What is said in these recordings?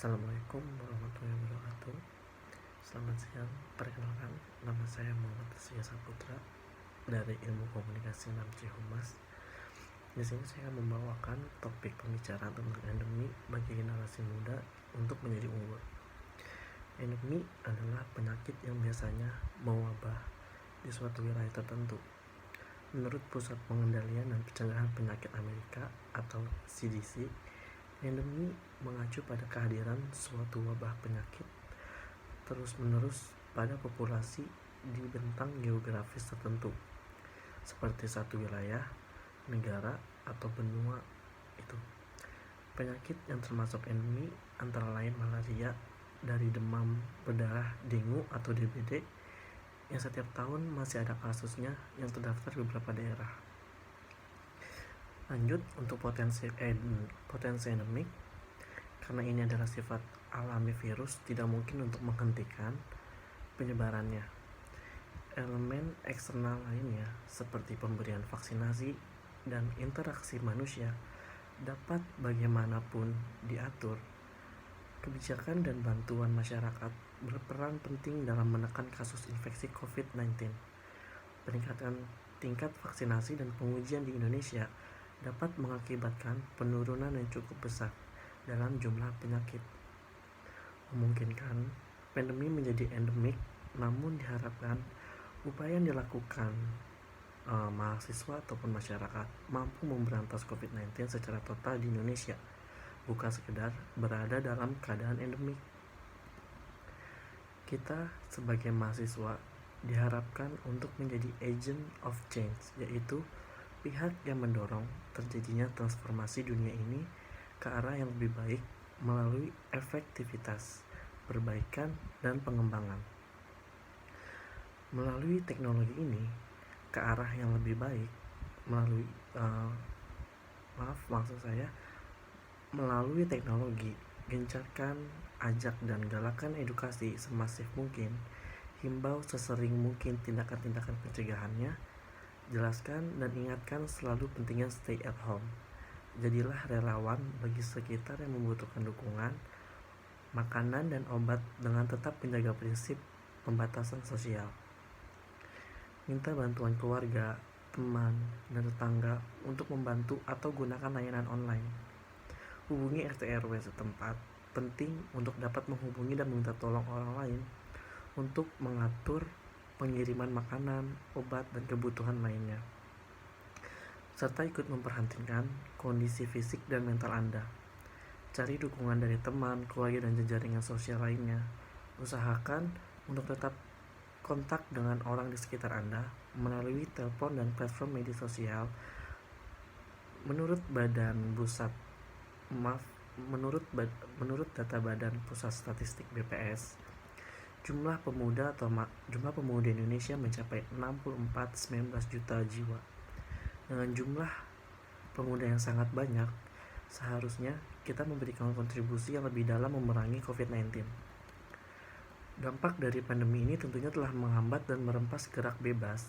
Assalamualaikum warahmatullahi wabarakatuh. Selamat siang. Perkenalkan, nama saya Muhammad Sia Saputra dari Ilmu Komunikasi 6C Humas. Di sini saya membawakan topik pembicaraan tentang endemi bagi generasi muda untuk menjadi unggul. Endemi adalah penyakit yang biasanya mewabah di suatu wilayah tertentu. Menurut Pusat Pengendalian dan Pencegahan Penyakit Amerika atau CDC, endemi mengacu pada kehadiran suatu wabah penyakit terus-menerus pada populasi di bentang geografis tertentu, seperti satu wilayah, negara, atau benua itu. Penyakit yang termasuk endemi antara lain malaria dari demam berdarah dengue atau DBD yang setiap tahun masih ada kasusnya yang terdaftar di beberapa daerah. Lanjut, untuk potensi endemik, karena ini adalah sifat alami virus, tidak mungkin untuk menghentikan penyebarannya. Elemen eksternal lainnya seperti pemberian vaksinasi dan interaksi manusia dapat bagaimanapun diatur. Kebijakan dan bantuan masyarakat berperan penting dalam menekan kasus infeksi COVID-19. Peningkatan tingkat vaksinasi dan pengujian di Indonesia dapat mengakibatkan penurunan yang cukup besar dalam jumlah penyakit. Memungkinkan pandemi menjadi endemik, namun diharapkan upaya yang dilakukan mahasiswa ataupun masyarakat mampu memberantas COVID-19 secara total di Indonesia, bukan sekedar berada dalam keadaan endemik. Kita sebagai mahasiswa diharapkan untuk menjadi agent of change, yaitu pihak yang mendorong terjadinya transformasi dunia ini ke arah yang lebih baik melalui efektivitas, perbaikan, dan pengembangan. Melalui teknologi ini ke arah yang lebih baik, melalui teknologi, gencarkan, ajak, dan galakan edukasi semasif mungkin, himbau sesering mungkin tindakan-tindakan pencegahannya, jelaskan dan ingatkan selalu pentingnya stay at home. Jadilah relawan bagi sekitar yang membutuhkan dukungan, makanan, dan obat dengan tetap menjaga prinsip pembatasan sosial. Minta bantuan keluarga, teman, dan tetangga untuk membantu atau gunakan layanan online. Hubungi RT RW setempat, penting untuk dapat menghubungi dan meminta tolong orang lain untuk mengatur pengiriman makanan, obat, dan kebutuhan lainnya, serta ikut memperhatikan kondisi fisik dan mental Anda. Cari dukungan dari teman, keluarga, dan jaringan sosial lainnya. Usahakan untuk tetap kontak dengan orang di sekitar Anda melalui telepon dan platform media sosial. Menurut data Badan Pusat Statistik BPS, jumlah pemuda Indonesia mencapai 64,19 juta jiwa. Dengan jumlah pemuda yang sangat banyak, seharusnya kita memberikan kontribusi yang lebih dalam memerangi COVID-19. Dampak dari pandemi ini tentunya telah menghambat dan merempas gerak bebas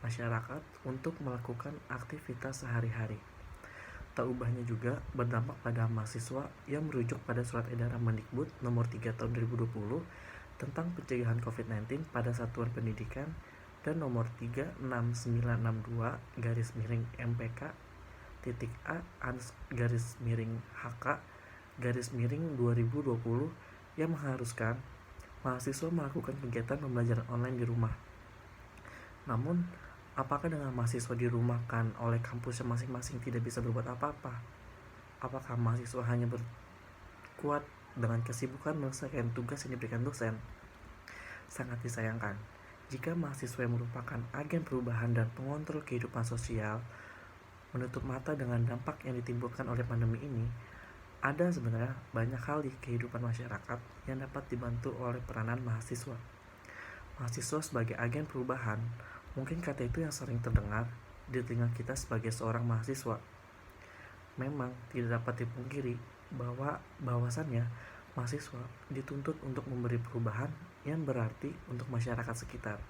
masyarakat untuk melakukan aktivitas sehari-hari. Tak ubahnya juga berdampak pada mahasiswa yang merujuk pada Surat Edaran Mendikbud nomor 3 tahun 2020 tentang pencegahan COVID-19 pada satuan pendidikan dan nomor 36962-A-HK-2020 yang mengharuskan mahasiswa melakukan kegiatan pembelajaran online di rumah. Namun, apakah dengan mahasiswa dirumahkan oleh kampusnya masing-masing tidak bisa berbuat apa-apa? Apakah mahasiswa hanya berkuat dengan kesibukan menyelesaikan tugas yang diberikan dosen? Sangat disayangkan jika mahasiswa yang merupakan agen perubahan dan pengontrol kehidupan sosial menutup mata dengan dampak yang ditimbulkan oleh pandemi ini. Ada sebenarnya banyak hal di kehidupan masyarakat yang dapat dibantu oleh peranan mahasiswa. Mahasiswa sebagai agen perubahan, mungkin kata itu yang sering terdengar di telinga kita sebagai seorang mahasiswa. Memang tidak dapat dipungkiri bahwasannya mahasiswa dituntut untuk memberi perubahan yang berarti untuk masyarakat sekitar.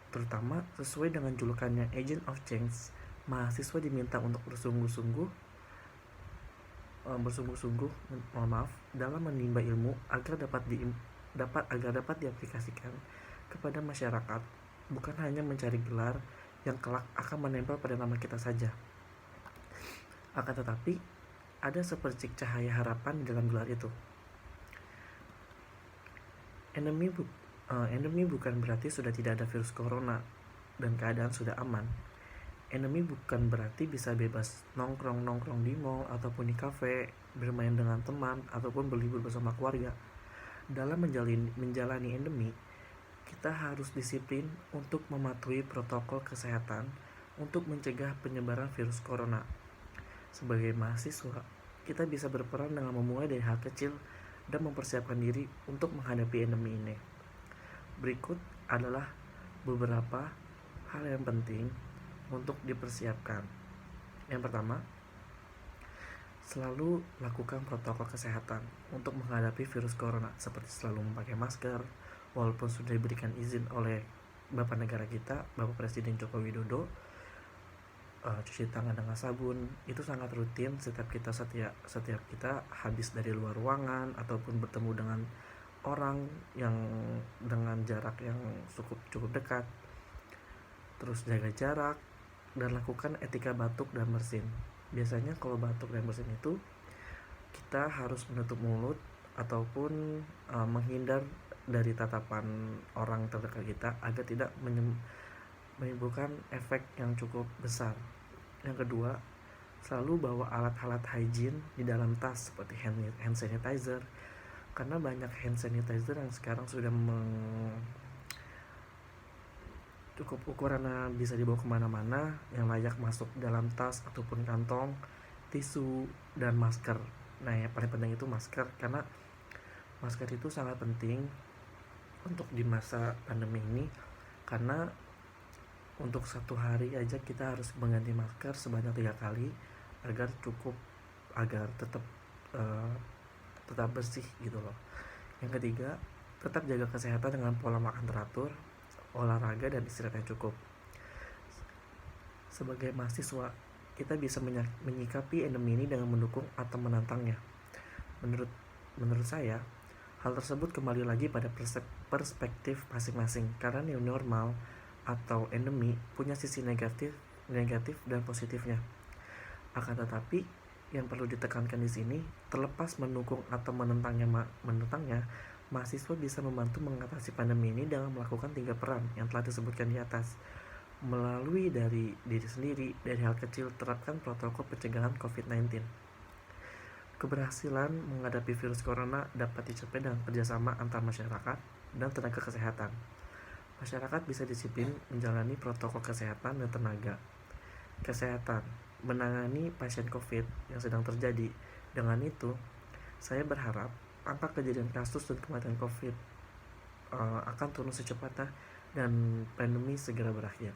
Terutama sesuai dengan julukannya Agent of Change, mahasiswa diminta untuk bersungguh-sungguh bersungguh-sungguh dalam menimba ilmu agar dapat diaplikasikan kepada masyarakat, bukan hanya mencari gelar yang kelak akan menempel pada nama kita saja. Akan tetapi, ada sepercik cahaya harapan di dalam gelar itu. Endemi bukan berarti sudah tidak ada virus corona dan keadaan sudah aman. Endemi bukan berarti bisa bebas nongkrong di mall ataupun di kafe, bermain dengan teman ataupun berlibur bersama keluarga. Dalam menjalani endemi, kita harus disiplin untuk mematuhi protokol kesehatan untuk mencegah penyebaran virus corona. Sebagai mahasiswa, kita bisa berperan dengan memulai dari hal kecil dan mempersiapkan diri untuk menghadapi endemi ini. Berikut adalah beberapa hal yang penting untuk dipersiapkan. Yang pertama, selalu lakukan protokol kesehatan untuk menghadapi virus corona, seperti selalu memakai masker walaupun sudah diberikan izin oleh Bapak negara kita, Bapak Presiden Joko Widodo. Cuci tangan dengan sabun itu sangat rutin setiap kita habis dari luar ruangan ataupun bertemu dengan orang yang dengan jarak yang cukup dekat. Terus jaga jarak dan lakukan etika batuk dan bersin. Biasanya kalau batuk dan bersin itu kita harus menutup mulut ataupun menghindar dari tatapan orang terdekat kita agar tidak menimbulkan efek yang cukup besar. Yang kedua, selalu bawa alat-alat hygiene di dalam tas seperti hand sanitizer, karena banyak hand sanitizer yang sekarang sudah cukup ukurannya bisa dibawa kemana-mana, yang layak masuk dalam tas ataupun kantong, tisu, dan masker. Nah, yang paling penting itu masker, karena masker itu sangat penting untuk di masa pandemi ini, karena untuk satu hari aja kita harus mengganti masker sebanyak 3 kali agar tetap bersih gitu loh. Yang ketiga, tetap jaga kesehatan dengan pola makan teratur, olahraga, dan istirahat yang cukup. Sebagai mahasiswa, kita bisa menyikapi endemi ini dengan mendukung atau menantangnya. Menurut saya, hal tersebut kembali lagi pada perspektif masing-masing, karena new normal atau endemi punya sisi negatif dan positifnya. Akan tetapi, yang perlu ditekankan di sini, terlepas mendukung atau menentangnya, mahasiswa bisa membantu mengatasi pandemi ini dengan melakukan 3 peran yang telah disebutkan di atas. Melalui dari diri sendiri, dari hal kecil, terapkan protokol pencegahan COVID-19. Keberhasilan menghadapi virus corona dapat dicapai dengan kerjasama antar masyarakat dan tenaga kesehatan. Masyarakat bisa disiplin menjalani protokol kesehatan dan tenaga kesehatan menangani pasien COVID yang sedang terjadi. Dengan itu, saya berharap angka kejadian kasus dan kematian COVID akan turun secepatnya dan pandemi segera berakhir.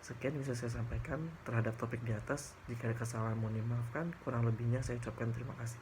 Sekian bisa saya sampaikan terhadap topik di atas. Jika ada kesalahan mohon dimaafkan, kurang lebihnya saya ucapkan terima kasih.